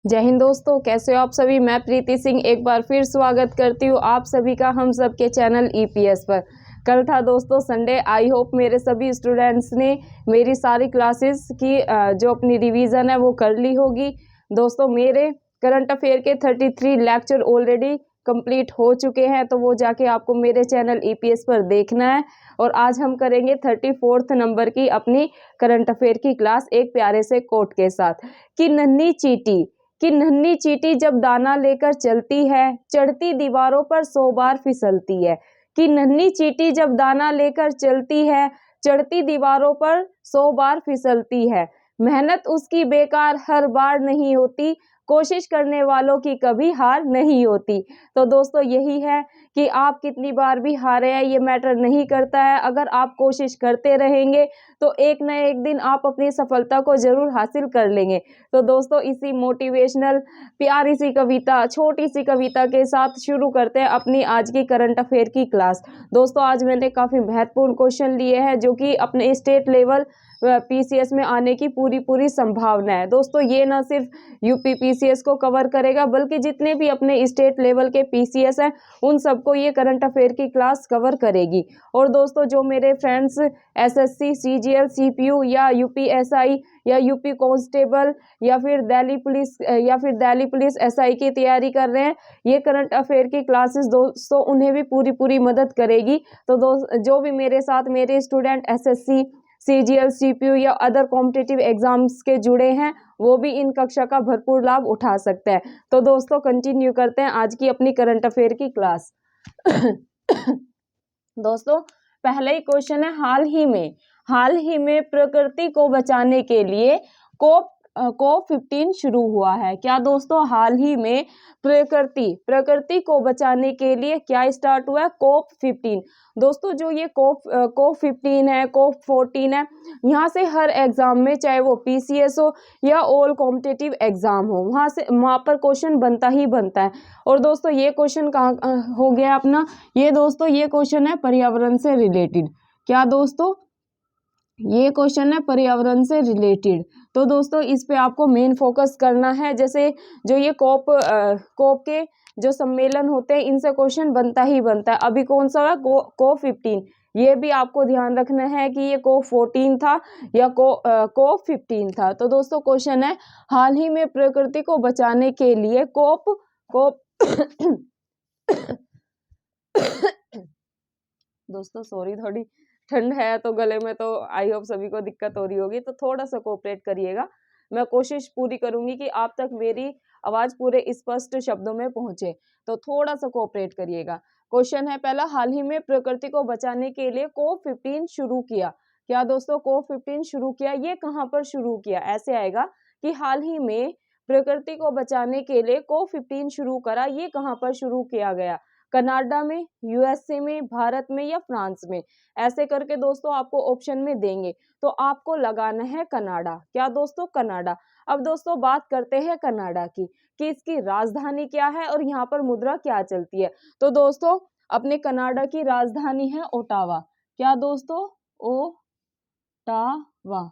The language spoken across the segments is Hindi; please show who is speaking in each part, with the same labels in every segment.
Speaker 1: जय हिंद दोस्तों, कैसे हो आप सभी। मैं प्रीति सिंह एक बार फिर स्वागत करती हूँ आप सभी का हम सबके चैनल ईपीएस पर। कल था दोस्तों संडे। आई होप मेरे सभी स्टूडेंट्स ने मेरी सारी क्लासेस की जो अपनी रिवीजन है वो कर ली होगी। दोस्तों मेरे करंट अफेयर के 33 लेक्चर ऑलरेडी कंप्लीट हो चुके हैं, तो वो जाके आपको मेरे चैनल ईपीएस पर देखना है। और आज हम करेंगे 34 नंबर की अपनी करंट अफेयर की क्लास एक प्यारे से कोट के साथ। कि नन्ही चींटी जब दाना लेकर चलती है, चढ़ती दीवारों पर 100 बार फिसलती है। कि नन्ही चींटी जब दाना लेकर चलती है, चढ़ती दीवारों पर 100 बार फिसलती है। मेहनत उसकी बेकार हर बार नहीं होती, कोशिश करने वालों की कभी हार नहीं होती। तो दोस्तों यही है कि आप कितनी बार भी हारे हैं ये मैटर नहीं करता है। अगर आप कोशिश करते रहेंगे तो एक न एक दिन आप अपनी सफलता को जरूर हासिल कर लेंगे। तो दोस्तों इसी मोटिवेशनल प्यारी सी कविता, छोटी सी कविता के साथ शुरू करते हैं अपनी आज की करंट अफेयर की क्लास। दोस्तों आज मैंने काफ़ी महत्वपूर्ण क्वेश्चन लिए हैं जो कि अपने स्टेट लेवल पीसीएस में आने की पूरी संभावना है। दोस्तों ये ना सिर्फ यूपी पीसीएस को कवर करेगा बल्कि जितने भी अपने स्टेट लेवल के पीसीएस हैं उन सबको ये करंट अफेयर की क्लास कवर करेगी। और दोस्तों जो मेरे फ्रेंड्स एसएससी, सीजीएल, सीपीयू या यूपीएसआई या यूपी कांस्टेबल या फिर दिल्ली पुलिस एसआई की तैयारी कर रहे हैं, ये करंट अफेयर की क्लासेस दोस्तों उन्हें भी पूरी मदद करेगी। तो जो भी मेरे साथ मेरे स्टूडेंट एसएससी, सीजीएल, सीपीयू या अदर कॉम्पिटिटिव एग्जाम्स के जुड़े हैं वो भी इन कक्षा का भरपूर लाभ उठा सकते हैं। तो दोस्तों कंटिन्यू करते हैं आज की अपनी करंट अफेयर की क्लास। दोस्तों पहला ही क्वेश्चन है, हाल ही में प्रकृति को बचाने के लिए COP 15 शुरू हुआ है। क्या दोस्तों हाल ही में प्रकृति को बचाने के लिए क्या स्टार्ट हुआ है? COP 15। दोस्तों जो ये COP 15 है, COP 14 है, यहाँ से हर एग्जाम में चाहे वो पीसीएस हो या ऑल कॉम्पिटिटिव एग्जाम हो वहाँ पर क्वेश्चन बनता ही बनता है। और दोस्तों ये क्वेश्चन कहाँ हो गया अपना, ये दोस्तों ये क्वेश्चन है पर्यावरण से रिलेटेड। क्या दोस्तों ये क्वेश्चन है पर्यावरण से रिलेटेड। तो दोस्तों इस पे आपको मेन फोकस करना है। जैसे जो ये कोप के जो सम्मेलन होते हैं इनसे क्वेश्चन बनता ही बनता है। अभी कौन सा है? COP 15। ये भी आपको ध्यान रखना है कि ये COP 14 था या COP 15 था। तो दोस्तों क्वेश्चन है, हाल ही में प्रकृति को बचाने के लिए कोप दोस्तों सॉरी, थोड़ी ठंड है तो गले में, तो आई होप सभी को दिक्कत हो रही होगी, तो थोड़ा सा कोऑपरेट करिएगा। मैं कोशिश पूरी करूंगी कि आप तक मेरी आवाज पूरे स्पष्ट शब्दों में पहुंचे, तो थोड़ा सा कोऑपरेट करिएगा। क्वेश्चन है पहला, हाल ही में प्रकृति को बचाने के लिए COP 15 शुरू किया। क्या दोस्तों COP 15 शुरू किया? ये कहाँ पर शुरू किया? ऐसे आएगा कि हाल ही में प्रकृति को बचाने के लिए COP 15 शुरू करा। ये कहाँ पर शुरू किया गया? कनाडा में, यूएसए में, भारत में या फ्रांस में? ऐसे करके दोस्तों आपको ऑप्शन में देंगे, तो आपको लगाना है कनाडा। क्या दोस्तों? कनाडा। अब दोस्तों बात करते हैं कनाडा की कि इसकी राजधानी क्या है और यहाँ पर मुद्रा क्या चलती है। तो दोस्तों अपने कनाडा की राजधानी है ओटावा। क्या दोस्तों? ओटावा।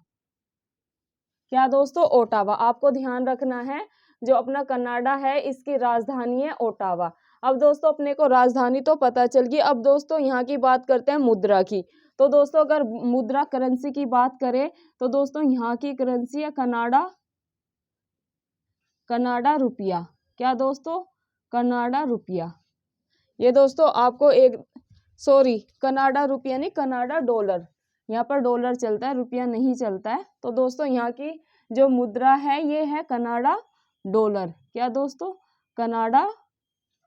Speaker 1: क्या दोस्तों? ओटावा। आपको ध्यान रखना है जो अपना कनाडा है इसकी राजधानी है ओटावा। अब दोस्तों अपने को राजधानी तो पता चल गई। अब दोस्तों यहाँ की बात करते हैं मुद्रा की। तो दोस्तों अगर मुद्रा करेंसी की बात करें तो दोस्तों यहाँ की करेंसी है कनाडा रुपया। क्या दोस्तों? कनाडा रुपया। ये दोस्तों आपको कनाडा रुपया नहीं, कनाडा डॉलर। यहाँ पर डॉलर चलता है, रुपया नहीं चलता है। तो दोस्तों यहाँ की जो मुद्रा है ये है कनाडा डॉलर। क्या दोस्तों? Canada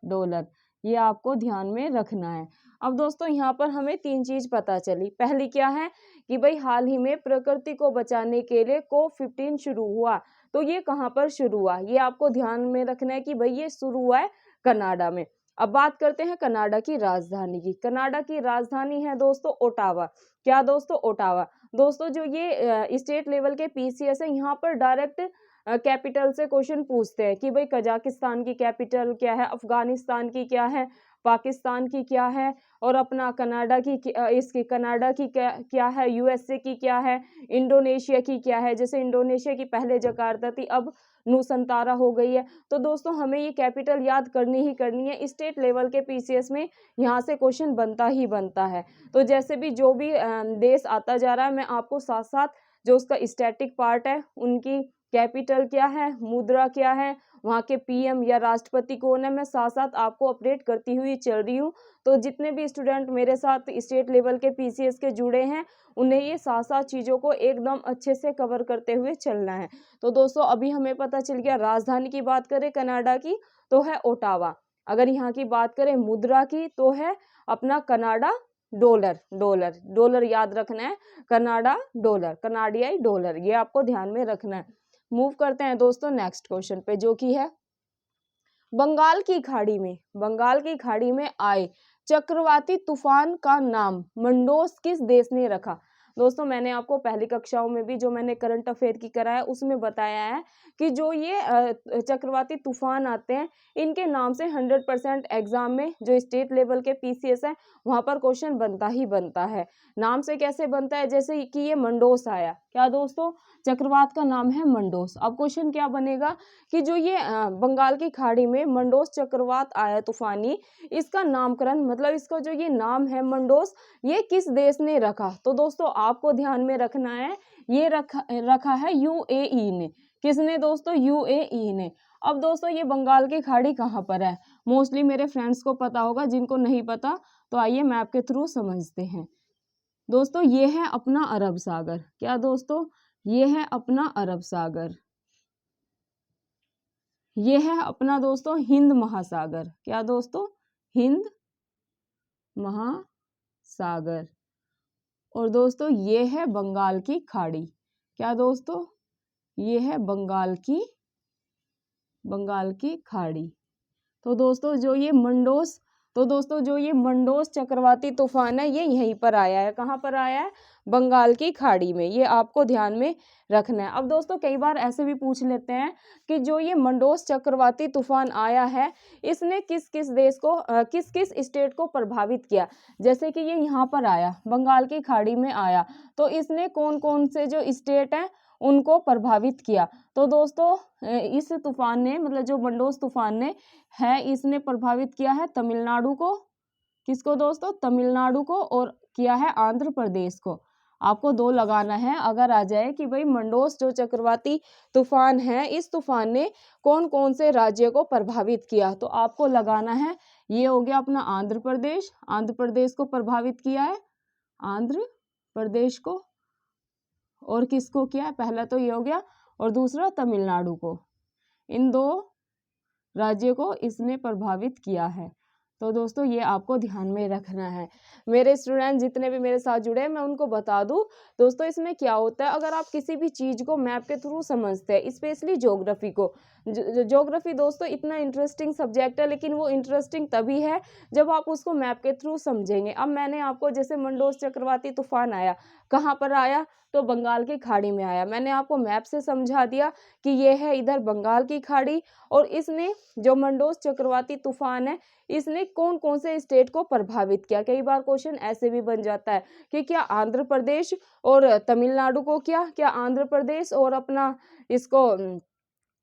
Speaker 1: dollar. ये आपको ध्यान में रखना है। अब दोस्तों यहाँ पर हमें तीन चीज पता चली। पहली क्या है कि भाई हाल ही में प्रकृति को बचाने के लिए COP 15 शुरू हुआ। तो ये कहाँ पर शुरू हुआ ये आपको ध्यान में रखना है कि भाई ये शुरू हुआ है कनाडा में। अब बात करते हैं कनाडा की राजधानी की। कनाडा की राजधानी है दोस्तों ओटावा। क्या दोस्तों? ओटावा। दोस्तों जो ये स्टेट लेवल के पीसीएस है यहाँ पर डायरेक्ट कैपिटल से क्वेश्चन पूछते हैं कि भाई कजाकिस्तान की कैपिटल क्या है, अफगानिस्तान की क्या है, पाकिस्तान की क्या है, और अपना कनाडा की क्या है, यूएसए की क्या है, इंडोनेशिया की क्या है। जैसे इंडोनेशिया की पहले जकार्ता थी, अब नूसंतारा हो गई है। तो दोस्तों हमें ये कैपिटल याद करनी ही करनी है। स्टेट लेवल के पीसीएस में यहाँ से क्वेश्चन बनता ही बनता है। तो जैसे भी जो भी देश आता जा रहा है, मैं आपको साथ साथ जो उसका स्टैटिक पार्ट है, उनकी कैपिटल क्या है, मुद्रा क्या है, वहाँ के पीएम या राष्ट्रपति कौन है, मैं साथ साथ आपको अपडेट करती हुई चल रही हूँ। तो जितने भी स्टूडेंट मेरे साथ स्टेट लेवल के पीसीएस के जुड़े हैं, उन्हें ये साथ साथ चीज़ों को एकदम अच्छे से कवर करते हुए चलना है। तो दोस्तों अभी हमें पता चल गया, राजधानी की बात करें कनाडा की तो है ओटावा। अगर यहाँ की बात करें मुद्रा की तो है अपना कनाडा डॉलर। डॉलर डॉलर याद रखना है, कनाडा डॉलर, कनाडियाई डॉलर, ये आपको ध्यान में रखना है। मूव करते हैं दोस्तों नेक्स्ट क्वेश्चन पे, जो कि है बंगाल की खाड़ी में आए चक्रवाती तूफान का नाम मंडोस किस देश ने रखा। दोस्तों मैंने आपको पहली कक्षाओं में भी जो मैंने करंट अफेयर की कराया उसमें बताया है कि जो ये चक्रवाती तूफान आते हैं, इनके नाम से 100% एग्जाम में जो स्टेट लेवल के पीसीएस है वहां पर क्वेश्चन बनता ही बनता है। नाम से कैसे बनता है, जैसे कि ये मंडोस आया, क्या दोस्तों, चक्रवात का नाम है मंडोस। अब क्वेश्चन क्या बनेगा कि जो ये बंगाल की खाड़ी में मंडोस चक्रवात आया तूफानी, इसका नामकरण मतलब इसका जो ये नाम है मंडोस, ये किस देश ने रखा। तो दोस्तों आपको ध्यान में रखना है, ये रखा है यूएई ने। किसने दोस्तों, यूएई ने। अब दोस्तों ये बंगाल की खाड़ी कहाँ पर है, मोस्टली मेरे फ्रेंड्स को पता होगा, जिनको नहीं पता तो आइए मैप के थ्रू समझते हैं। दोस्तों ये है अपना अरब सागर, क्या दोस्तों, ये है अपना अरब सागर। ये है अपना दोस्तों हिंद महासागर, क्या दोस्तों, हिंद महासागर। और दोस्तों ये है बंगाल की खाड़ी, क्या दोस्तों, ये है बंगाल की खाड़ी। तो दोस्तों जो ये मंडोस चक्रवाती तूफान है, ये यहीं पर आया है, कहाँ पर आया है, बंगाल की खाड़ी में। ये आपको ध्यान में रखना है। अब दोस्तों कई बार ऐसे भी पूछ लेते हैं कि जो ये मंडोस चक्रवाती तूफान आया है, इसने किस किस देश को किस किस स्टेट को प्रभावित किया। जैसे कि ये यहाँ पर आया, बंगाल की खाड़ी में आया, तो इसने कौन कौन से जो स्टेट हैं उनको प्रभावित किया। तो दोस्तों इस तूफान ने, मतलब जो मंडोस तूफान ने है, इसने प्रभावित किया है तमिलनाडु को। किसको दोस्तों, तमिलनाडु को, और किया है आंध्र प्रदेश को। आपको 2 लगाना है, अगर आ जाए कि भाई मंडोस जो चक्रवाती तूफान है, इस तूफान ने कौन कौन से राज्य को प्रभावित किया, तो आपको लगाना है, ये हो गया अपना आंध्र प्रदेश को प्रभावित किया है, आंध्र प्रदेश को। और किसको किया है, पहला तो ये हो गया, और दूसरा तमिलनाडु को। इन 2 राज्यों को इसने प्रभावित किया है। तो दोस्तों ये आपको ध्यान में रखना है। मेरे स्टूडेंट जितने भी मेरे साथ जुड़े हैं, मैं उनको बता दूं दोस्तों, इसमें क्या होता है, अगर आप किसी भी चीज़ को मैप के थ्रू समझते हैं, स्पेशली ज्योग्राफी को, ज्योग्राफी दोस्तों इतना इंटरेस्टिंग सब्जेक्ट है, लेकिन वो इंटरेस्टिंग तभी है जब आप उसको मैप के थ्रू समझेंगे। अब मैंने आपको, जैसे मंडोस चक्रवाती तूफान आया, कहाँ पर आया, तो बंगाल की खाड़ी में आया। मैंने आपको मैप से समझा दिया कि ये है इधर बंगाल की खाड़ी, और इसने जो मंडोस चक्रवाती तूफान है, इसने कौन कौन से स्टेट को प्रभावित किया। कई बार क्वेश्चन ऐसे भी बन जाता है कि क्या आंध्र प्रदेश और तमिलनाडु को, क्या आंध्र प्रदेश और अपना इसको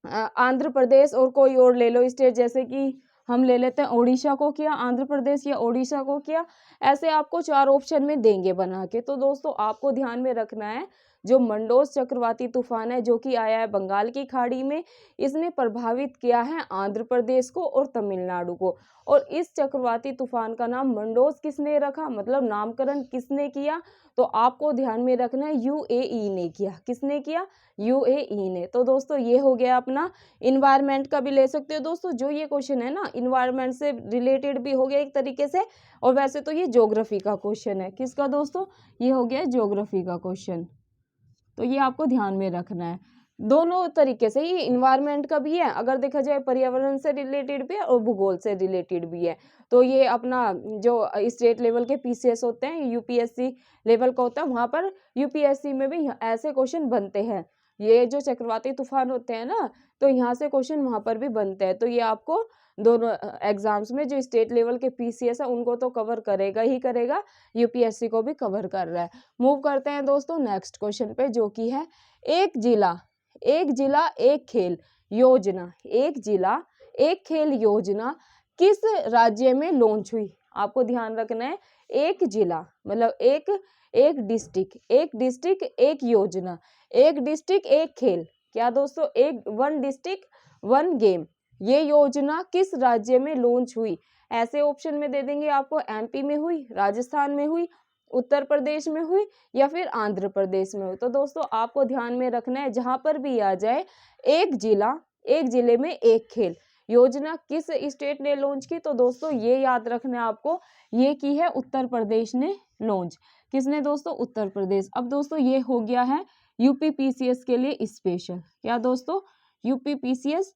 Speaker 1: आंध्र प्रदेश और कोई और ले लो स्टेट, जैसे कि हम ले लेते हैं उड़ीसा को, किया आंध्र प्रदेश या उड़ीसा को किया, ऐसे आपको 4 ऑप्शन में देंगे बना के। तो दोस्तों आपको ध्यान में रखना है, जो मंडोस चक्रवाती तूफान है जो कि आया है बंगाल की खाड़ी में, इसने प्रभावित किया है आंध्र प्रदेश को और तमिलनाडु को। और इस चक्रवाती तूफान का नाम मंडोस किसने रखा, मतलब नामकरण किसने किया, तो आपको ध्यान में रखना है यूएई ने किया। किसने किया, यूएई ने। तो दोस्तों ये हो गया अपना इन्वायरमेंट का भी ले सकते हो दोस्तों, जो ये क्वेश्चन है ना इन्वायरमेंट से रिलेटेड भी हो गया एक तरीके से, और वैसे तो ये ज्योग्राफी का क्वेश्चन है। किसका दोस्तों, ये हो गया ज्योग्राफी का क्वेश्चन। तो ये आपको ध्यान में रखना है, दोनों तरीके से, ये इन्वायरमेंट का भी है, अगर देखा जाए पर्यावरण से रिलेटेड भी है और भूगोल से रिलेटेड भी है। तो ये अपना जो स्टेट लेवल के पीसीएस होते हैं, यूपीएससी लेवल का होता है, वहाँ पर यूपीएससी में भी ऐसे क्वेश्चन बनते हैं। ये जो चक्रवाती तूफान होते हैं ना, तो यहाँ से क्वेश्चन वहाँ पर भी बनते हैं। तो ये आपको दोनों एग्जाम्स में जो स्टेट लेवल के पीसीएस है उनको तो कवर करेगा ही करेगा, यूपीएससी को भी कवर कर रहा है। मूव करते हैं दोस्तों नेक्स्ट क्वेश्चन पे, जो कि है एक जिला एक खेल योजना, एक जिला एक खेल योजना किस राज्य में लॉन्च हुई? आपको ध्यान रखना है, एक जिला मतलब एक डिस्ट्रिक्ट एक योजना, एक डिस्ट्रिक्ट एक खेल, क्या दोस्तों, एक वन डिस्ट्रिक्ट वन गेम। ये योजना किस राज्य में लॉन्च हुई? ऐसे ऑप्शन में दे देंगे आपको, एमपी में हुई, राजस्थान में हुई, उत्तर प्रदेश में हुई या फिर आंध्र प्रदेश में हुई। तो दोस्तों आपको ध्यान में रखना है, जहां पर भी आ जाए एक जिला एक जिले में एक खेल योजना किस स्टेट ने लॉन्च की, तो दोस्तों ये याद रखना है आपको, ये की है उत्तर प्रदेश ने लॉन्च। किसने दोस्तों? उत्तर प्रदेश। अब दोस्तों ये हो गया है यूपी पीसीएस के लिए स्पेशल, क्या दोस्तों, यूपी पीसीएस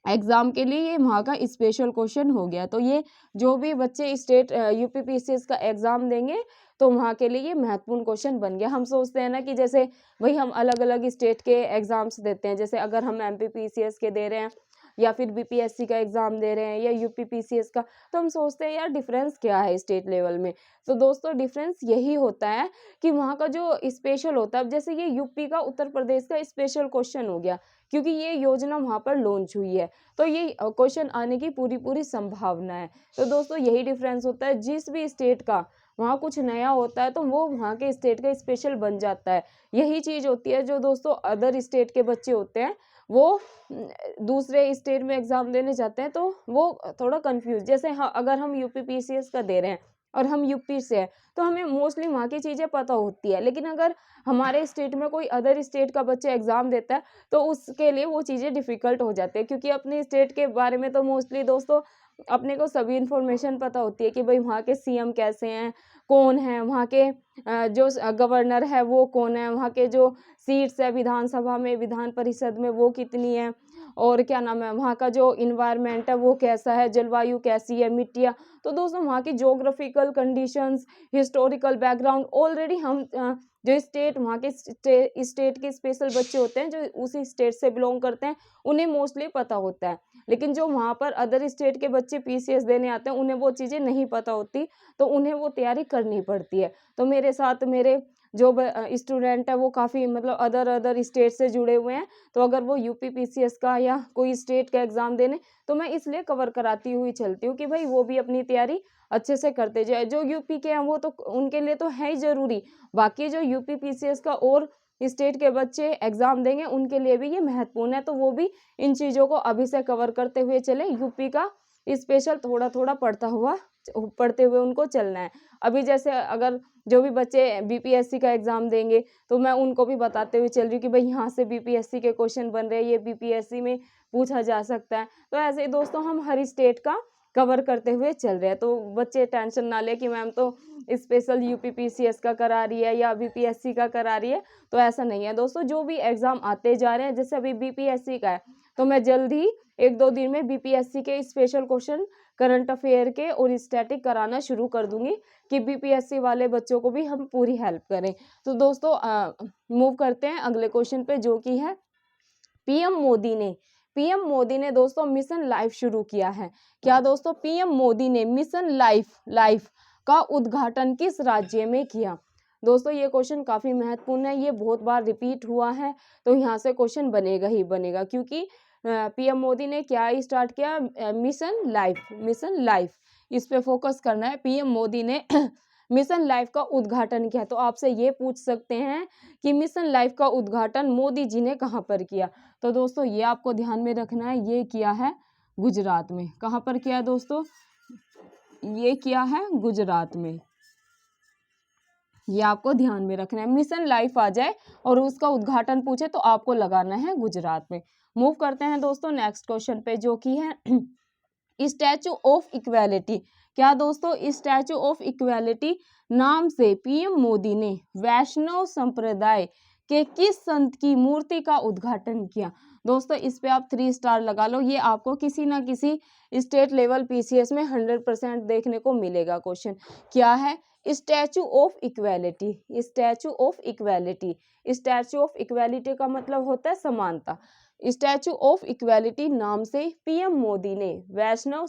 Speaker 1: एग्जाम के लिए ये वहाँ का स्पेशल क्वेश्चन हो गया। तो ये जो भी बच्चे स्टेट यूपी पीसीएस का एग्जाम देंगे तो वहाँ के लिए ये महत्वपूर्ण क्वेश्चन बन गया। हम सोचते हैं ना कि जैसे भाई हम अलग अलग स्टेट के एग्जाम्स देते हैं, जैसे अगर हम एमपी पीसीएस के दे रहे हैं या फिर बीपीएससी का एग्जाम दे रहे हैं या यूपी पीसीएस का, तो हम सोचते हैं यार डिफरेंस क्या है स्टेट लेवल में। तो दोस्तों डिफरेंस यही होता है कि वहाँ का जो स्पेशल होता है, अब जैसे ये यूपी का उत्तर प्रदेश का स्पेशल क्वेश्चन हो गया क्योंकि ये योजना वहाँ पर लॉन्च हुई है, तो ये क्वेश्चन आने की पूरी संभावना है। तो दोस्तों यही डिफरेंस होता है, जिस भी स्टेट का वहाँ कुछ नया होता है तो वो वहाँ के स्टेट का स्पेशल बन जाता है। यही चीज़ होती है जो दोस्तों अदर स्टेट के बच्चे होते हैं वो दूसरे स्टेट में एग्जाम देने जाते हैं तो वो थोड़ा कंफ्यूज, जैसे हाँ अगर हम यूपी पीसीएस का दे रहे हैं और हम यूपी से हैं तो हमें मोस्टली वहाँ की चीज़ें पता होती है, लेकिन अगर हमारे स्टेट में कोई अदर स्टेट का बच्चा एग्जाम देता है तो उसके लिए वो चीज़ें डिफिकल्ट हो जाती है, क्योंकि अपने स्टेट के बारे में तो मोस्टली दोस्तों अपने को सभी इन्फॉर्मेशन पता होती है कि भाई वहाँ के सीएम कैसे हैं, कौन है वहाँ के जो गवर्नर है वो कौन है, वहाँ के जो सीट्स है विधानसभा में विधान परिषद में वो कितनी है, और क्या नाम है वहाँ का जो इन्वायरमेंट है वो कैसा है, जलवायु कैसी है, मिट्टियाँ। तो दोस्तों वहाँ की geographical conditions, historical background already हम जो स्टेट वहाँ के स्टेट के स्पेशल बच्चे होते हैं जो उसी स्टेट से बिलोंग करते हैं उन्हें मोस्टली पता होता है, लेकिन जो वहाँ पर अदर स्टेट के बच्चे पीसीएस देने आते हैं उन्हें वो चीज़ें नहीं पता होती, तो उन्हें वो तैयारी करनी पड़ती है। तो मेरे साथ मेरे जो स्टूडेंट है वो काफ़ी मतलब अदर स्टेट से जुड़े हुए हैं, तो अगर वो यूपी पीसीएस का या कोई स्टेट का एग्ज़ाम देने तो मैं इसलिए कवर कराती हुई चलती हूँ कि भाई वो भी अपनी तैयारी अच्छे से करते जाए। जो यूपी के हैं वो तो उनके लिए तो है ही ज़रूरी, बाकी जो यूपी पीसीएस का और स्टेट के बच्चे एग्ज़ाम देंगे उनके लिए भी ये महत्वपूर्ण है, तो वो भी इन चीज़ों को अभी से कवर करते हुए चले। यूपी का स्पेशल थोड़ा पढ़ते हुए उनको चलना है। अभी जैसे अगर जो भी बच्चे बीपीएससी का एग्ज़ाम देंगे तो मैं उनको भी बताते हुए चल रही हूँ कि भाई यहाँ से बीपीएससी के क्वेश्चन बन रहे हैं, ये बीपीएससी में पूछा जा सकता है। तो ऐसे ही दोस्तों हम हर स्टेट का कवर करते हुए चल रहे हैं, तो बच्चे टेंशन ना ले कि मैम तो स्पेशल यूपी पीसीएस का करा रही है या बीपीएससी का करा रही है, तो ऐसा नहीं है दोस्तों। जो भी एग्ज़ाम आते जा रहे हैं, जैसे अभी बीपीएससी का है तो मैं जल्द ही 1-2 दिन में बीपीएससी के स्पेशल क्वेश्चन करंट अफेयर के और स्टैटिक कराना शुरू कर दूंगी कि बीपीएससी वाले बच्चों को भी हम पूरी हेल्प करें। तो दोस्तों मूव करते हैं अगले क्वेश्चन पे, जो कि है पीएम मोदी ने दोस्तों मिशन लाइफ शुरू किया है। क्या दोस्तों? पीएम मोदी ने मिशन लाइफ का उद्घाटन किस राज्य में किया? दोस्तों ये क्वेश्चन काफ़ी महत्वपूर्ण है, ये बहुत बार रिपीट हुआ है, तो यहाँ से क्वेश्चन बनेगा ही बनेगा, क्योंकि पीएम मोदी ने क्या स्टार्ट किया? मिशन लाइफ, इस पे फोकस करना है। पीएम मोदी ने मिशन लाइफ का उद्घाटन किया, तो आपसे ये पूछ सकते हैं कि मिशन लाइफ का उद्घाटन मोदी जी ने कहाँ पर किया? तो दोस्तों ये आपको ध्यान में रखना है, ये किया है गुजरात में। कहाँ पर किया है दोस्तों? ये किया है गुजरात में, ये आपको ध्यान में रखना है। मिशन लाइफ आ जाए और उसका उद्घाटन पूछे तो आपको लगाना है गुजरात में। मूव करते हैं दोस्तों नेक्स्ट क्वेश्चन पे, जो कि है स्टैचू ऑफ इक्वालिटी। क्या दोस्तों? स्टैचू ऑफ इक्वालिटी नाम से पीएम मोदी ने वैष्णव संप्रदाय के किस संत की मूर्ति का उद्घाटन किया? दोस्तों इस पे आप 3 स्टार लगा लो, ये आपको किसी ना किसी स्टेट लेवल पीसीएस में 100% देखने को मिलेगा क्वेश्चन। क्या है? Statue of equality. Statue of equality, statue of equality का मतलब होता है समानता। स्टैचू ऑफ इक्वालिटी नाम से पीएम मोदी ने वैष्णव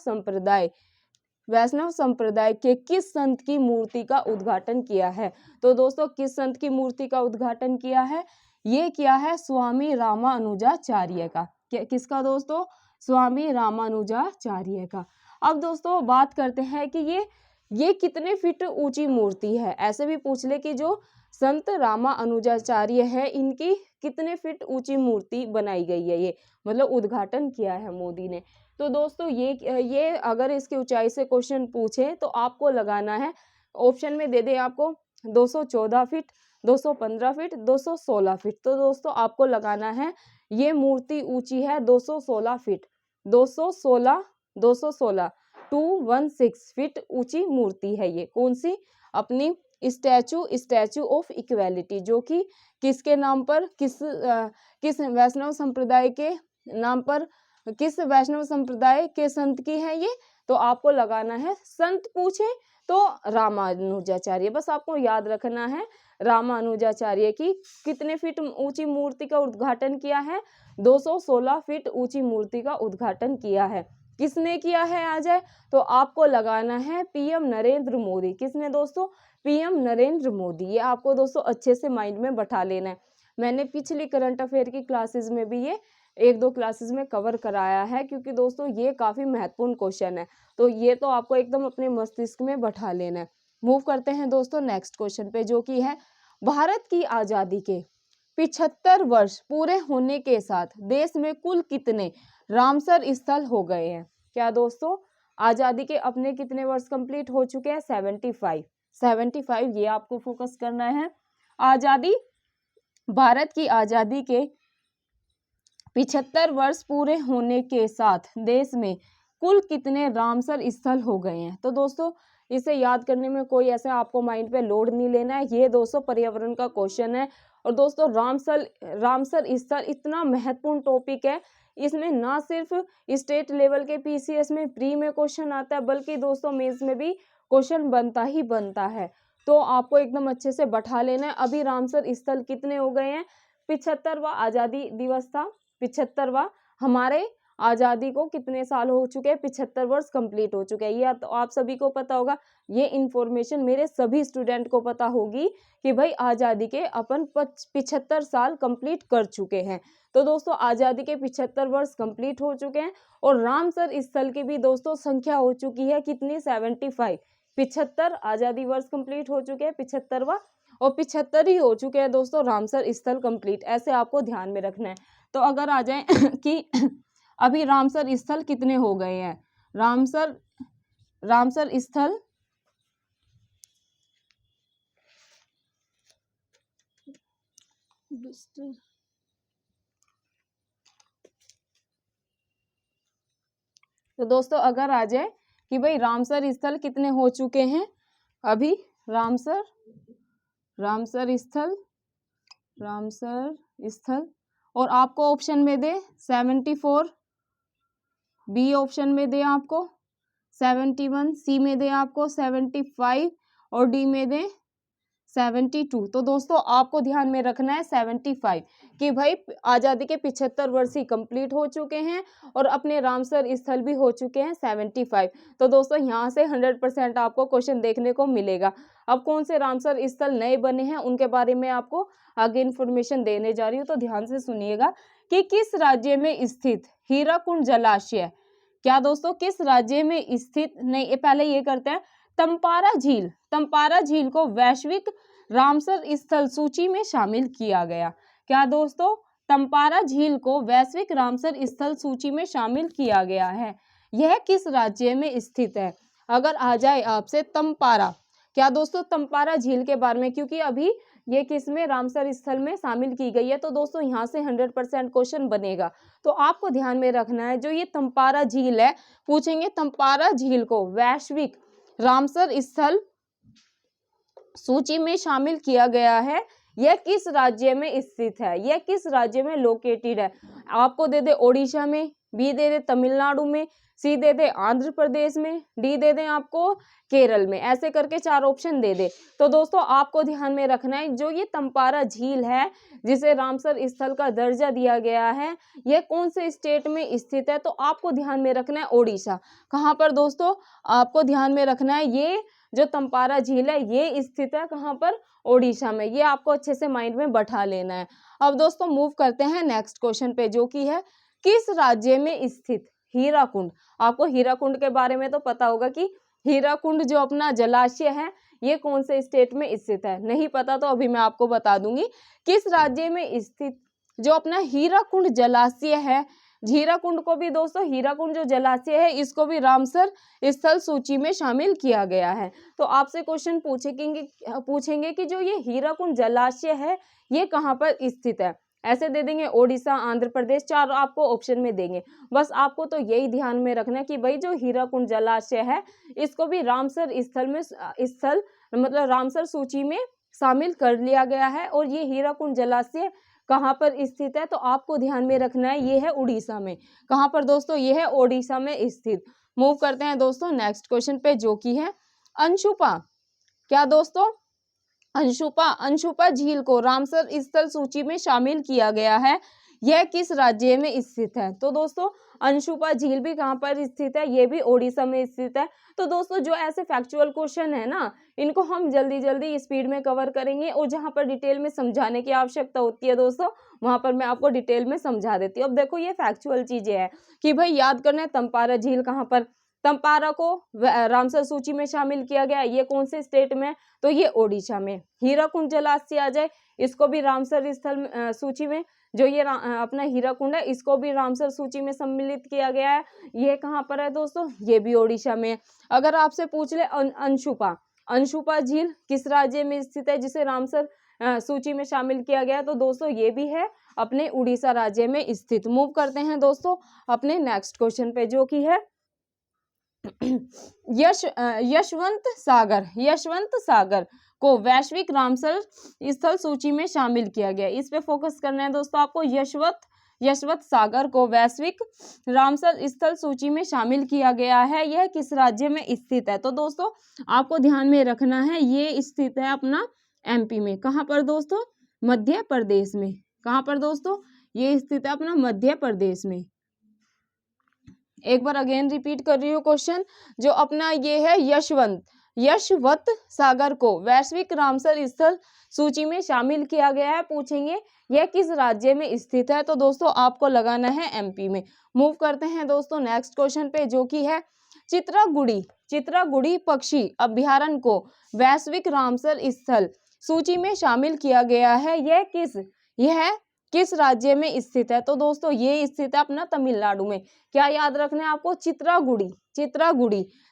Speaker 1: संप्रदाय के किस संत की मूर्ति का उद्घाटन किया है? तो दोस्तों किस संत की मूर्ति का उद्घाटन किया है? ये किया है स्वामी रामानुजाचार्य का। किसका दोस्तों? स्वामी रामानुजाचार्य का। अब दोस्तों बात करते हैं कि ये कितने फीट ऊंची मूर्ति है। ऐसे भी पूछ ले कि जो संत रामानुजाचार्य है इनकी कितने फीट ऊंची मूर्ति बनाई गई है, ये मतलब उद्घाटन किया है मोदी ने। तो दोस्तों ये अगर इसकी ऊंचाई से क्वेश्चन पूछे तो आपको लगाना है, ऑप्शन में दे दे आपको 214 फीट, 215 फीट, 216 फीट। तो दोस्तों आपको लगाना है ये मूर्ति ऊंची है 216 फीट, 216 216 फीट ऊंची मूर्ति है ये। कौन सी? अपनी स्टैचू ऑफ इक्वेलिटी, जो कि किसके नाम पर, किस वैष्णव संप्रदाय के नाम पर, किस वैष्णव संप्रदाय के संत की है ये? तो आपको लगाना है, संत पूछे तो रामानुजाचार्य, बस आपको याद रखना है रामानुजाचार्य की कितने फीट ऊंची मूर्ति का उद्घाटन किया है? 216 फीट ऊंची मूर्ति का उद्घाटन किया है। किसने किया है आ जाए? तो आपको लगाना है पीएम नरेंद्र मोदी। किसने दोस्तों? पीएम नरेंद्र मोदी। ये आपको दोस्तों अच्छे से माइंड में बैठा लेना है। मैंने पिछली करंट अफेयर की क्लासेस में भी ये 1-2 क्लासेस में कवर कराया है, क्योंकि दोस्तों ये काफी महत्वपूर्ण क्वेश्चन है, तो ये तो आपको एकदम अपने मस्तिष्क में बैठा लेना है। मूव करते हैं दोस्तों नेक्स्ट क्वेश्चन पे, जो कि है भारत की आजादी के 75 वर्ष पूरे होने के साथ देश में कुल कितने रामसर स्थल हो गए हैं? क्या दोस्तों? आजादी के अपने कितने वर्ष कंप्लीट हो चुके हैं? 75। ये आपको फोकस करना है। आजादी, भारत की आजादी के 75 वर्ष पूरे होने के साथ देश में कुल कितने रामसर स्थल हो गए हैं? तो दोस्तों इसे याद करने में कोई ऐसा आपको माइंड पे लोड नहीं लेना है, ये दोस्तों पर्यावरण का क्वेश्चन है। और दोस्तों रामसर स्थल इतना महत्वपूर्ण टॉपिक है, इसमें ना सिर्फ स्टेट लेवल के पीसीएस में प्री में क्वेश्चन आता है, बल्कि दोस्तों मेंस में भी क्वेश्चन बनता ही बनता है। तो आपको एकदम अच्छे से बैठा लेना है। अभी रामसर स्थल कितने हो गए हैं? 75वां आजादी दिवस था, 75वां। हमारे आजादी को कितने साल हो चुके हैं? 75 वर्ष कंप्लीट हो चुके हैं। ये तो आप सभी को पता होगा, ये इन्फॉर्मेशन मेरे सभी स्टूडेंट को पता होगी कि भाई आजादी के अपन 75 साल कंप्लीट कर चुके हैं। तो दोस्तों आजादी के 75 वर्ष कंप्लीट हो चुके हैं और रामसर स्थल की भी दोस्तों संख्या हो चुकी है कितनी? 75। 75 आजादी वर्ष कंप्लीट हो चुके हैं, 75वां, और 75 ही हो चुके हैं दोस्तों रामसर स्थल कंप्लीट। ऐसे आपको ध्यान में रखना है। तो अगर आ जाए कि अभी रामसर स्थल कितने हो गए हैं? रामसर स्थल तो दोस्तों अगर आ जाए कि भाई रामसर स्थल कितने हो चुके हैं अभी? रामसर स्थल, और आपको ऑप्शन में दे 74, बी ऑप्शन में दे आपको 71, सी में दे आपको 75 और डी में दे 72। तो दोस्तों आपको ध्यान में रखना है 75 कि भाई आजादी के 75 वर्ष ही कंप्लीट हो चुके हैं और अपने रामसर स्थल भी हो चुके हैं 75। तो दोस्तों यहाँ से 100% आपको क्वेश्चन देखने को मिलेगा। अब कौन से रामसर स्थल नए बने हैं उनके बारे में आपको आगे इन्फॉर्मेशन देने जा रही हूँ, तो ध्यान से सुनिएगा कि किस राज्य में स्थित हीराकुंड जलाशय, क्या दोस्तों किस राज्य में स्थित, नहीं पहले ये करते हैं, तंपारा झील को वैश्विक रामसर स्थल सूची में शामिल किया गया। क्या दोस्तों? तंपारा झील को वैश्विक रामसर स्थल सूची में शामिल किया गया है। यह किस राज्य में स्थित है? अगर आ जाए आपसे तंपारा, क्या दोस्तों तंपारा झील के बारे में, क्योंकि अभी ये किस में रामसर स्थल में शामिल की गई है, तो दोस्तों यहाँ से 100% क्वेश्चन बनेगा। तो आपको ध्यान में रखना है जो ये तंपारा झील है, पूछेंगे तंपारा झील को वैश्विक रामसर स्थल सूची में शामिल किया गया है, यह किस राज्य में स्थित है, यह किस राज्य में लोकेटेड है? आपको दे दे ओडिशा में, बी दे दे तमिलनाडु में, सी दे दे आंध्र प्रदेश में, डी दे दे आपको केरल में, ऐसे करके 4 ऑप्शन दे दे। तो दोस्तों आपको ध्यान में रखना है जो ये तंपारा झील है जिसे रामसर स्थल का दर्जा दिया गया है, यह कौन से स्टेट में स्थित है? तो आपको ध्यान में रखना है ओडिशा। कहाँ पर दोस्तों? आपको ध्यान में रखना है ये जो तंपारा झील है ये स्थित है कहाँ पर? ओडिशा में। ये आपको अच्छे से माइंड में बैठा लेना है। अब दोस्तों मूव करते हैं नेक्स्ट क्वेश्चन पे, जो कि है किस राज्य में स्थित हीराकुंड। आपको हीराकुंड के बारे में तो पता होगा कि हीराकुंड जो अपना जलाशय है ये कौन से स्टेट में स्थित है। नहीं पता तो अभी मैं आपको बता दूंगी। किस राज्य में स्थित जो अपना हीराकुंड जलाशय है। हीराकुंड को भी दोस्तों, हीराकुंड जो जलाशय है इसको भी रामसर स्थल सूची में शामिल किया गया है। तो आपसे क्वेश्चन पूछेंगे कि जो ये हीराकुंड जलाशय है ये कहाँ पर स्थित है। ऐसे दे देंगे ओडिशा, आंध्र प्रदेश, चार आपको ऑप्शन में देंगे। बस आपको तो यही ध्यान में रखना है कि भाई जो हीराकुंड जलाशय है इसको भी रामसर स्थल मतलब रामसर सूची में शामिल कर लिया गया है। और ये हीराकुंड जलाशय कहाँ पर स्थित है तो आपको ध्यान में रखना है ये है उड़ीसा में। कहाँ पर दोस्तों, ये है ओडिशा में स्थित। मूव करते हैं दोस्तों नेक्स्ट क्वेश्चन पे जो कि है अंशुपा। क्या दोस्तों, अंशुपा झील को रामसर स्थल सूची में शामिल किया गया है। यह किस राज्य में स्थित है। तो दोस्तों अंशुपा झील भी कहाँ पर स्थित है, ये भी ओडिशा में स्थित है। तो दोस्तों जो ऐसे फैक्चुअल क्वेश्चन है ना इनको हम जल्दी जल्दी स्पीड में कवर करेंगे और जहाँ पर डिटेल में समझाने की आवश्यकता होती है दोस्तों वहां पर मैं आपको डिटेल में समझा देती हूँ। अब देखो ये फैक्चुअल चीजें हैं कि भाई याद करना है तंपारा झील कहाँ पर, तंपारा को रामसर सूची में शामिल किया गया। ये कौन से स्टेट में, तो ये ओडिशा में। हीराकुंड जलाशय आ जाए, इसको भी रामसर स्थल सूची में, जो ये अपना हीराकुंड है इसको भी रामसर सूची में सम्मिलित किया गया है। ये कहाँ पर है दोस्तों, ये भी ओडिशा में। अगर आपसे पूछ ले अंशुपा झील किस राज्य में स्थित है जिसे रामसर सूची में शामिल किया गया, तो दोस्तों ये भी है अपने उड़ीसा राज्य में स्थित। मूव करते हैं दोस्तों अपने नेक्स्ट क्वेश्चन पे जो कि है यशवंत सागर को वैश्विक रामसर स्थल सूची में शामिल किया गया। इस पे फोकस करना है दोस्तों आपको। यशवंत सागर को वैश्विक रामसर स्थल सूची में शामिल किया गया है। यह किस राज्य में स्थित है, तो दोस्तों आपको ध्यान में रखना है ये स्थित है अपना एमपी में। कहाँ पर दोस्तों, मध्य प्रदेश में। कहाँ पर दोस्तों, ये स्थित है अपना मध्य प्रदेश में। एक बार अगेन रिपीट कर रही हूँ क्वेश्चन। जो अपना ये है यशवंत सागर को वैश्विक रामसर स्थल सूची में शामिल किया गया है। पूछेंगे यह किस राज्य में स्थित है, तो दोस्तों आपको लगाना है एमपी में। मूव करते हैं दोस्तों नेक्स्ट क्वेश्चन पे जो कि है चित्रागुड़ी पक्षी अभ्यारण्य को वैश्विक रामसर स्थल सूची में शामिल किया गया है। यह किस राज्य में स्थित है, तो दोस्तों ये स्थित है अपना तमिलनाडु में। क्या याद रखना है आपको,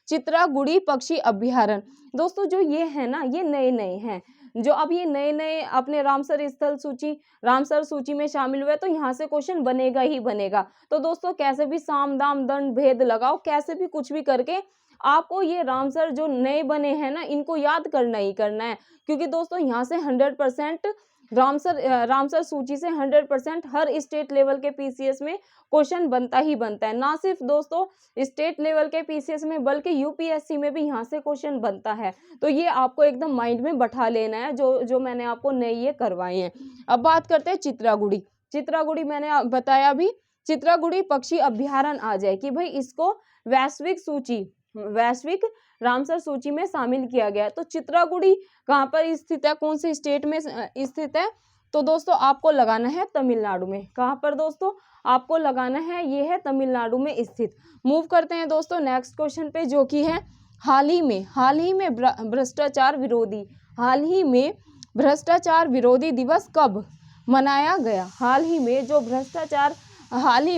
Speaker 1: चित्रागुड़ी पक्षी अभ्यारण्य। दोस्तों जो ये है ना ये नए हैं, जो अब ये नए अपने रामसर सूची में शामिल हुए, तो यहाँ से क्वेश्चन बनेगा ही बनेगा। तो दोस्तों कैसे भी साम दाम दंड भेद लगाओ, कैसे भी कुछ भी करके आपको ये रामसर जो नए बने हैं ना इनको याद करना ही करना है। क्योंकि दोस्तों यहाँ से 100% रामसर सूची से 100% हर स्टेट लेवल के पीसीएस में क्वेश्चन बनता ही बनता है। ना सिर्फ दोस्तों स्टेट लेवल के पीसीएस में बल्कि यूपीएससी में भी यहाँ से क्वेश्चन बनता है। तो ये आपको एकदम माइंड में बैठा लेना है जो मैंने आपको नए ये करवाए हैं। अब बात करते हैं चित्रागुड़ी मैंने बताया अभी। चित्रागुड़ी पक्षी अभ्यारण्य आ जाए कि भाई इसको वैश्विक रामसर सूची में शामिल किया गया। तो चित्रागुड़ी कहाँ पर स्थित है, कौन से स्टेट में स्थित है, तो दोस्तों आपको लगाना है तमिलनाडु में। कहाँ पर दोस्तों, आपको लगाना है ये है तमिलनाडु में स्थित। मूव करते हैं दोस्तों नेक्स्ट क्वेश्चन पे जो कि है हाल ही में भ्रष्टाचार विरोधी दिवस कब मनाया गया। हाल ही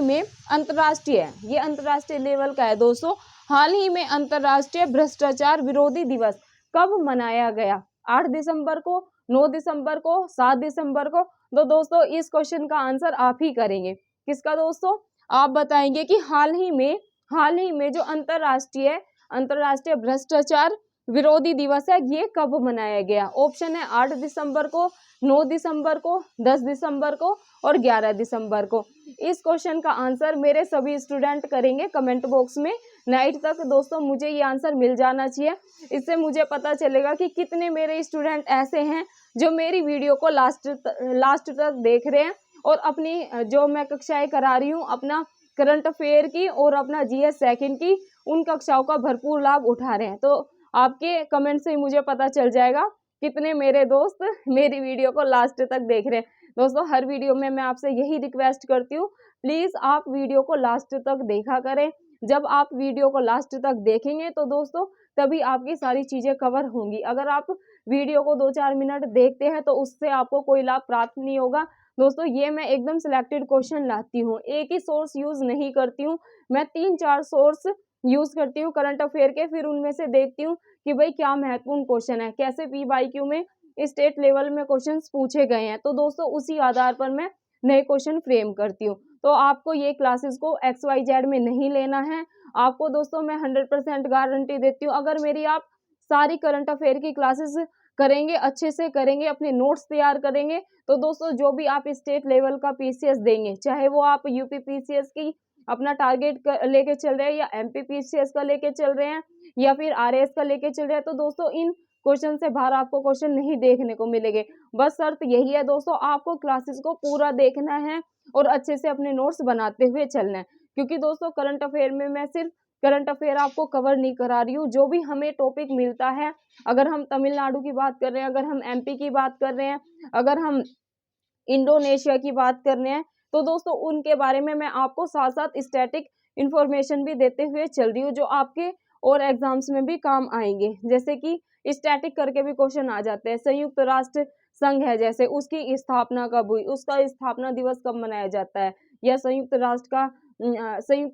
Speaker 1: में अंतर्राष्ट्रीय लेवल का है दोस्तों। हाल ही में अंतर्राष्ट्रीय भ्रष्टाचार विरोधी दिवस कब मनाया गया, 8 दिसंबर को, 9 दिसंबर को, 7 दिसंबर को। तो दोस्तों इस क्वेश्चन का आंसर आप ही करेंगे। किसका दोस्तों, आप बताएंगे कि हाल ही में जो अंतर्राष्ट्रीय भ्रष्टाचार विरोधी दिवस है ये कब मनाया गया। ऑप्शन है 8 दिसंबर को, 9 दिसंबर को, 10 दिसंबर को और 11 दिसंबर को। इस क्वेश्चन का आंसर मेरे सभी स्टूडेंट करेंगे कमेंट बॉक्स में। नाइट तक दोस्तों मुझे ये आंसर मिल जाना चाहिए। इससे मुझे पता चलेगा कि कितने मेरे स्टूडेंट ऐसे हैं जो मेरी वीडियो को लास्ट तक देख रहे हैं और अपनी जो मैं कक्षाएं करा रही हूँ अपना करंट अफेयर की और अपना जीएस सेकंड की उन कक्षाओं का भरपूर लाभ उठा रहे हैं। तो आपके कमेंट से मुझे पता चल जाएगा कितने मेरे दोस्त मेरी वीडियो को लास्ट तक देख रहे हैं। दोस्तों हर वीडियो में मैं आपसे यही रिक्वेस्ट करती हूँ प्लीज़ आप वीडियो को लास्ट तक देखा करें। जब आप वीडियो को लास्ट तक देखेंगे तो दोस्तों तभी आपकी सारी चीज़ें कवर होंगी। अगर आप वीडियो को 2-4 मिनट देखते हैं तो उससे आपको कोई लाभ प्राप्त नहीं होगा। दोस्तों ये मैं एकदम सिलेक्टेड क्वेश्चन लाती हूँ, एक ही सोर्स यूज़ नहीं करती हूँ, मैं 3-4 सोर्स यूज़ करती हूँ करंट अफेयर के, फिर उनमें से देखती हूँ कि भाई क्या महत्वपूर्ण क्वेश्चन है, कैसे पीवाईक्यू में स्टेट लेवल में क्वेश्चंस पूछे गए हैं। तो दोस्तों उसी आधार पर मैं नए क्वेश्चन फ्रेम करती हूँ। तो आपको ये क्लासेस को XYZ में नहीं लेना है। आपको दोस्तों मैं 100% गारंटी देती हूँ, अगर मेरी आप सारी करंट अफेयर की क्लासेस करेंगे, अच्छे से करेंगे, अपने नोट्स तैयार करेंगे, तो दोस्तों जो भी आप स्टेट लेवल का पीसीएस देंगे, चाहे वो आप यूपी पीसीएस की अपना टारगेट लेके चल रहे हैं या एमपी पीसीएस का लेके चल रहे हैं या फिर आरएएस का लेके चल रहे हैं, तो दोस्तों इन क्वेश्चन से बाहर आपको क्वेश्चन नहीं देखने को मिलेंगे। बस शर्त यही है दोस्तों, आपको क्लासेस को पूरा देखना है और अच्छे से अपने नोट्स बनाते हुए चलना है। क्योंकि दोस्तों करंट अफेयर में मैं सिर्फ करंट अफेयर आपको कवर नहीं करा रही हूँ, जो भी हमें टॉपिक मिलता है, अगर हम तमिलनाडु की बात कर रहे हैं, अगर हम एमपी की बात कर रहे हैं, अगर हम इंडोनेशिया की बात कर रहे हैं, तो दोस्तों उनके बारे में मैं आपको साथ साथ स्टैटिक इंफॉर्मेशन भी देते हुए चल रही हूँ, जो आपके और एग्जाम्स में भी काम आएंगे। जैसे कि स्टैटिक करके भी क्वेश्चन आ जाते हैं, संयुक्त राष्ट्र संघ है जैसे, उसकी स्थापना कब हुई, उसका स्थापना दिवस कब मनाया जाता है, या संयुक्त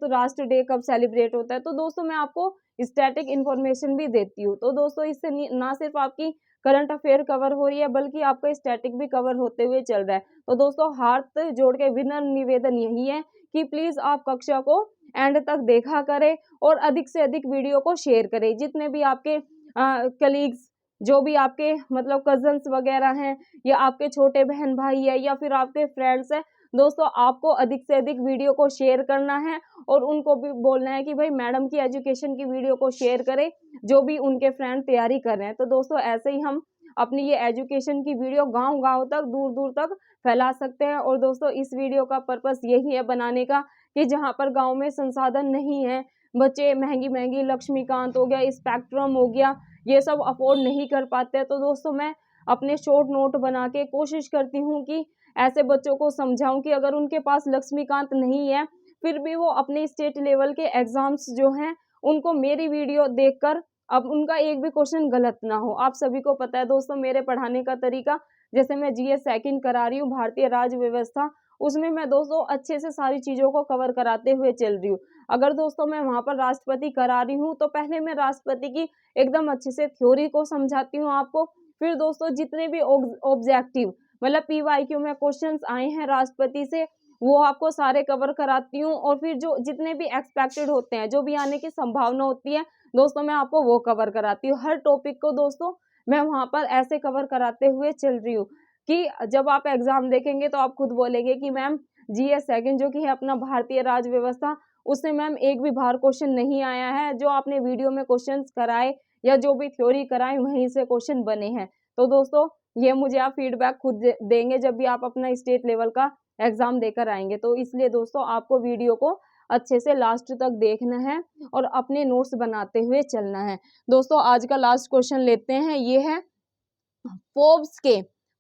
Speaker 1: राष्ट्र डे कब सेलिब्रेट होता है। तो दोस्तों मैं आपको स्टैटिक इंफॉर्मेशन भी देती हूँ। तो दोस्तों इससे ना सिर्फ आपकी करंट अफेयर कवर हो रही है, बल्कि आपका स्टैटिक भी कवर होते हुए चल रहा है। तो दोस्तों हाथ जोड़ के विनम्र निवेदन यही है कि प्लीज आप कक्षा को एंड तक देखा करें और अधिक से अधिक वीडियो को शेयर करें। जितने भी आपके कलीग्स, जो भी आपके मतलब कजन्स वगैरह हैं, या आपके छोटे बहन भाई है, या फिर आपके फ्रेंड्स हैं, दोस्तों आपको अधिक से अधिक वीडियो को शेयर करना है और उनको भी बोलना है कि भाई मैडम की एजुकेशन की वीडियो को शेयर करें, जो भी उनके फ्रेंड तैयारी कर रहे हैं। तो दोस्तों ऐसे ही हम अपनी ये एजुकेशन की वीडियो गांव-गांव तक, दूर-दूर तक फैला सकते हैं। और दोस्तों इस वीडियो का पर्पस यही है बनाने का कि जहां पर गांव में संसाधन नहीं है, बच्चे महंगी-महंगी लक्ष्मीकांत हो गया, स्पेक्ट्रम हो गया, ये सब अफोर्ड नहीं कर पाते, तो दोस्तों मैं अपने शॉर्ट नोट बना के कोशिश करती हूँ कि ऐसे बच्चों को समझाऊं कि अगर उनके पास लक्ष्मीकांत नहीं है, फिर भी वो अपने स्टेट लेवल के एग्जाम्स जो हैं उनको मेरी वीडियो देखकर अब उनका एक भी क्वेश्चन गलत ना हो। आप सभी को पता है दोस्तों मेरे पढ़ाने का तरीका, जैसे मैं जीएस सेकंड करा रही हूँ, भारतीय राज्य व्यवस्था, उसमें मैं दोस्तों अच्छे से सारी चीजों को कवर कराते हुए चल रही हूँ। अगर दोस्तों मैं वहां पर राष्ट्रपति करा रही हूँ तो पहले मैं राष्ट्रपति की एकदम अच्छे से थ्योरी को समझाती हूँ आपको, फिर दोस्तों जितने भी ऑब्जेक्टिव मतलब पीवाईक्यू में क्वेश्चंस आए हैं राष्ट्रपति से, वो आपको सारे कवर कराती हूँ। और फिर जो जितने भी एक्सपेक्टेड होते हैं, जो भी आने की संभावना होती है, दोस्तों मैं आपको वो कवर कराती हूँ। हर टॉपिक को दोस्तों मैं वहां पर ऐसे कवर कराते हुए चल रही हूँ कि जब आप एग्जाम देखेंगे तो आप खुद बोलेंगे कि मैम जीएस सेकंड जो कि है अपना भारतीय राज्य व्यवस्था, उससे मैम एक भी बाहर क्वेश्चन नहीं आया है, जो आपने वीडियो में क्वेश्चन कराए या जो भी थ्योरी कराए वहीं से क्वेश्चन बने हैं। तो दोस्तों ये मुझे आप फीडबैक खुद देंगे जब भी आप अपना स्टेट लेवल का एग्जाम देकर आएंगे। तो इसलिए दोस्तों आपको वीडियो को अच्छे से लास्ट तक देखना है और अपने नोट्स बनाते हुए चलना है। दोस्तों आज का लास्ट क्वेश्चन लेते हैं, ये है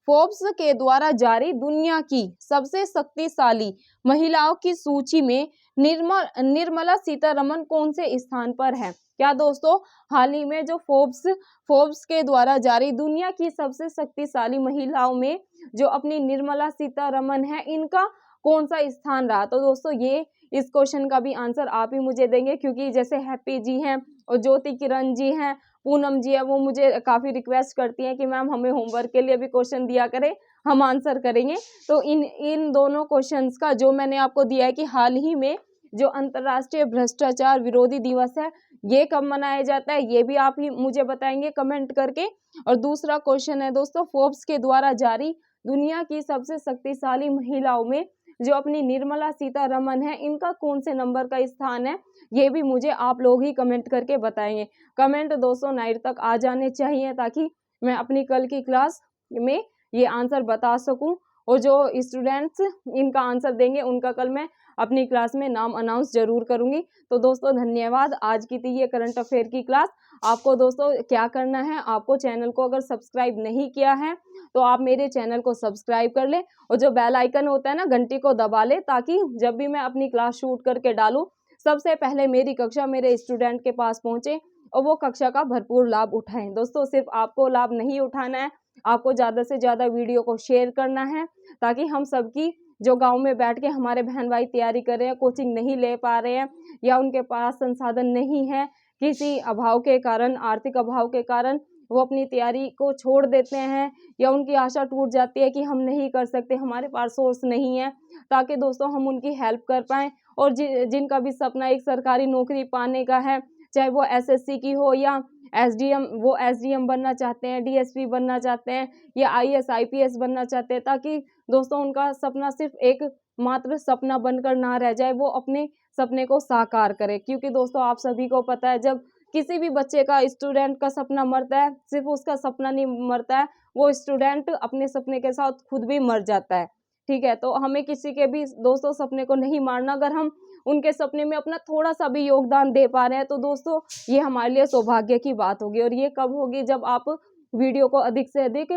Speaker 1: फोर्ब्स के द्वारा जारी दुनिया की सबसे शक्तिशाली महिलाओं की सूची में निर्मला सीतारमण कौन से स्थान पर है? क्या दोस्तों हाल ही में जो फोर्ब्स के द्वारा जारी दुनिया की सबसे शक्तिशाली महिलाओं में जो अपनी निर्मला सीतारमण है, इनका कौन सा स्थान रहा? तो दोस्तों ये इस क्वेश्चन का भी आंसर आप ही मुझे देंगे, क्योंकि जैसे हैप्पी जी हैं और ज्योति किरण जी हैं, पूनम जी है, वो मुझे काफी रिक्वेस्ट करती हैं कि मैम हमें होमवर्क के लिए भी क्वेश्चन दिया करें, हम आंसर करेंगे। तो इन दोनों क्वेश्चंस का जो मैंने आपको दिया है कि हाल ही में जो अंतर्राष्ट्रीय भ्रष्टाचार विरोधी दिवस है, ये कब मनाया जाता है, ये भी आप ही मुझे बताएंगे कमेंट करके। और दूसरा क्वेश्चन है दोस्तों, फोर्ब्स के द्वारा जारी दुनिया की सबसे शक्तिशाली महिलाओं में जो अपनी निर्मला सीतारमण है, इनका कौन से नंबर का स्थान है, ये भी मुझे आप लोग ही कमेंट करके बताएंगे। कमेंट दोस्तों नाइट तक आ जाने चाहिए ताकि मैं अपनी कल की क्लास में ये आंसर बता सकूं, और जो स्टूडेंट्स इनका आंसर देंगे उनका कल मैं अपनी क्लास में नाम अनाउंस जरूर करूंगी। तो दोस्तों धन्यवाद। आज की थी ये करंट अफेयर की क्लास। आपको दोस्तों क्या करना है, आपको चैनल को अगर सब्सक्राइब नहीं किया है तो आप मेरे चैनल को सब्सक्राइब कर ले और जो बेल आइकन होता है ना, घंटी को दबा ले, ताकि जब भी मैं अपनी क्लास शूट करके डालूं सबसे पहले मेरी कक्षा मेरे स्टूडेंट के पास पहुंचे और वो कक्षा का भरपूर लाभ उठाएं। दोस्तों सिर्फ आपको लाभ नहीं उठाना है, आपको ज़्यादा से ज़्यादा वीडियो को शेयर करना है, ताकि हम सबकी जो गांव में बैठ के हमारे बहन भाई तैयारी कर रहे हैं, कोचिंग नहीं ले पा रहे हैं या उनके पास संसाधन नहीं है, किसी अभाव के कारण, आर्थिक अभाव के कारण वो अपनी तैयारी को छोड़ देते हैं या उनकी आशा टूट जाती है कि हम नहीं कर सकते, हमारे पास सोर्स नहीं है, ताकि दोस्तों हम उनकी हेल्प कर पाएँ। और जिनका भी सपना एक सरकारी नौकरी पाने का है, चाहे वो एसएससी की हो या एसडीएम, वो एसडीएम बनना चाहते हैं, डीएसपी बनना चाहते हैं या आईएएस आईपीएस बनना चाहते हैं, ताकि दोस्तों उनका सपना सिर्फ एक मात्र सपना बनकर ना रह जाए, वो अपने सपने को साकार करे। क्योंकि दोस्तों आप सभी को पता है, जब किसी भी बच्चे का, स्टूडेंट का सपना मरता है, सिर्फ उसका सपना नहीं मरता है, वो स्टूडेंट अपने सपने के साथ खुद भी मर जाता है। ठीक है, तो हमें किसी के भी दोस्तों सपने को नहीं मारना। अगर हम उनके सपने में अपना थोड़ा सा भी योगदान दे पा रहे हैं तो दोस्तों ये हमारे लिए सौभाग्य की बात होगी। और ये कब होगी, जब आप वीडियो को अधिक से अधिक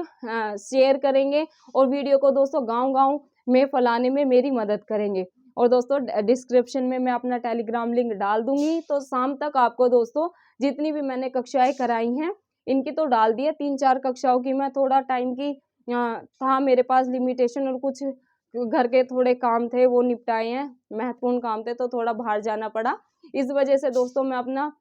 Speaker 1: शेयर करेंगे और वीडियो को दोस्तों गांव-गांव में फैलाने में मेरी मदद करेंगे। और दोस्तों डिस्क्रिप्शन में मैं अपना टेलीग्राम लिंक डाल दूंगी, तो शाम तक आपको दोस्तों जितनी भी मैंने कक्षाएं कराई हैं इनकी तो डाल दी है। 3-4 कक्षाओं की मैं थोड़ा टाइम की था मेरे पास लिमिटेशन, और कुछ घर के थोड़े काम थे वो निपटाए हैं, महत्वपूर्ण काम थे तो थोड़ा बाहर जाना पड़ा। इस वजह से दोस्तों मैं अपना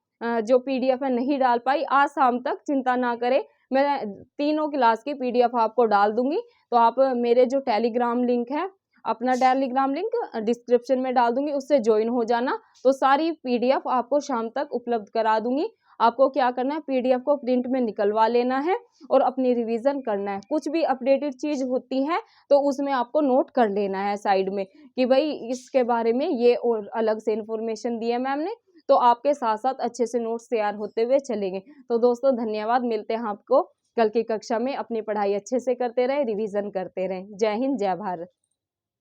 Speaker 1: जो पीडीएफ है नहीं डाल पाई। आज शाम तक चिंता ना करें, मैं तीनों क्लास की पीडीएफ आपको डाल दूंगी। तो आप मेरे जो टेलीग्राम लिंक है, अपना टेलीग्राम लिंक डिस्क्रिप्शन में डाल दूंगी, उससे ज्वाइन हो जाना। तो सारी पीडीएफ आपको शाम तक उपलब्ध करा दूंगी। आपको क्या करना है, पीडीएफ को प्रिंट में निकलवा लेना है और अपनी रिवीजन करना है। कुछ भी अपडेटेड चीज होती है तो उसमें आपको नोट कर लेना है साइड में कि भाई इसके बारे में ये और अलग से इन्फॉर्मेशन दी है मैम ने, तो आपके साथ साथ अच्छे से नोट्स तैयार होते हुए चलेंगे। तो दोस्तों धन्यवाद, मिलते हैं आपको कल की कक्षा में। अपनी पढ़ाई अच्छे से करते रहे, रिवीजन करते रहें। जय हिंद, जय भारत।